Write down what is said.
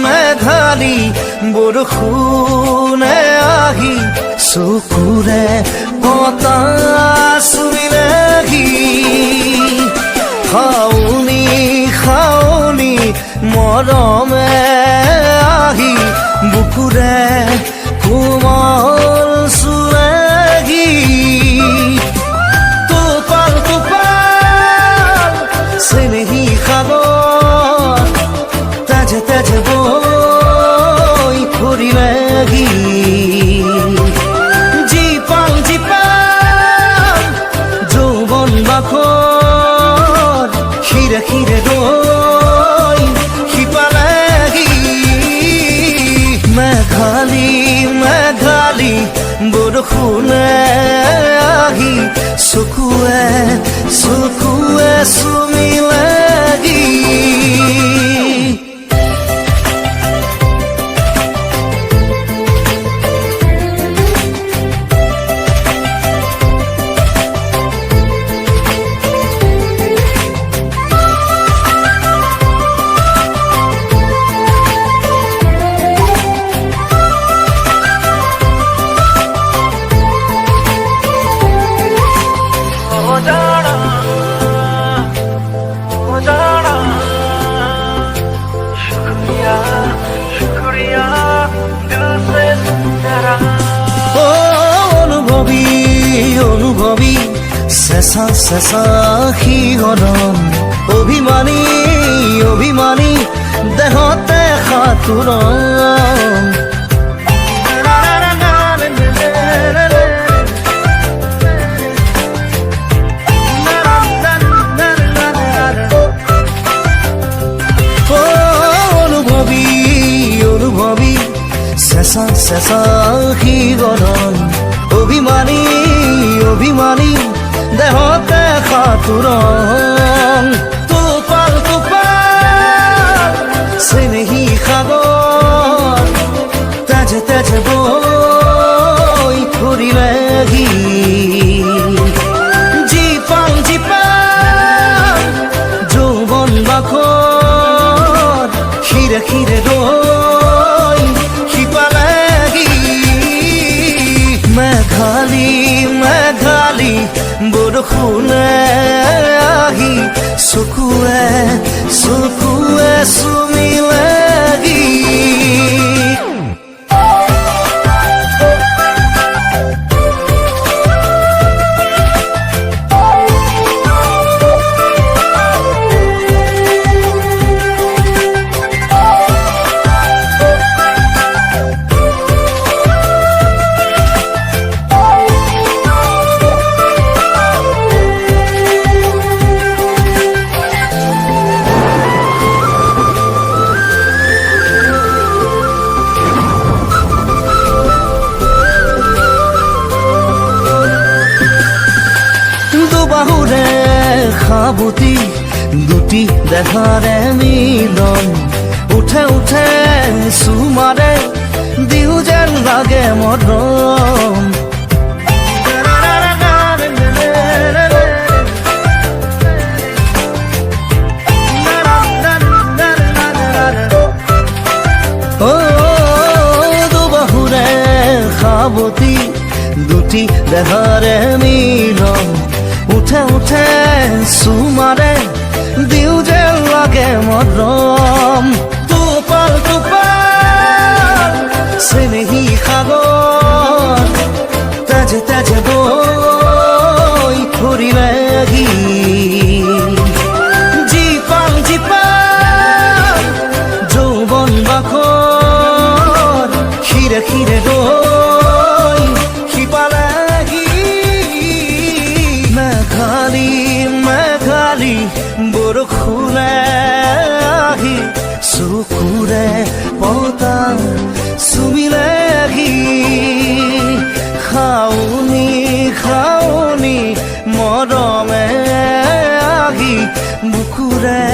মেঘালী বৰষুণে আহি চকুৰে পতা চুইলেহি খাউনি খাউনি মৰমে আহি বুকুৰে কোমল চুলেহি টোপাল টোপাল চেনেহী সাগৰ তেজে তেজে বৈ ফুৰিলেহি জীপাল জীপাল যৌৱন বাখৰ শিৰে শিৰে দৈ শিপালেহি মেঘালী মেঘালী বৰষুণে আহি চকুৱে চকুৱে চুমিলেহি অনুভবী চেঁচা চেঁচা শিহৰণ অভিমানী অভিমানী দেহতে সাঁতোৰণ অনুভবী অনুভবী চেঁচা চেঁচা শিহৰণ অভিমানী অভিমানী দেহতে সাঁতোৰণ টোপাল টোপাল চেনেহী সাগৰ তেজে তেজে বৈ ফুৰিলেহি জীপাল জীপাল যৌৱন বাখৰ শিৰে শিৰে দৈ শিপালেহি মেঘালী মেঘালী বৰষুণে আহি চকুৱে চকুৱে চুমিলেহি বাহুৰে সাবতি দুটি দেহাৰে মিলন উঠে উঠে চুমাৰে দিও যেন লাগে মৰম দুবাহুৰে সাবতি দুটি দেহাৰে মিলন উঠে উঠে চুমাৰে দিও যেন লাগে মৰম টোপাল টোপাল চেনেহী সাগৰ তেজে তেজে বৈ ফুৰিলেহি জীপাল জীপাল যৌৱন বাখৰ শিৰে শিৰে দৈ শিপালেহি মেঘালী মেঘালী বৰষুণে আহি চকুৰে পতা চুমিলেহি খাউনি খাউনি মৰমে আহি বুকুৰে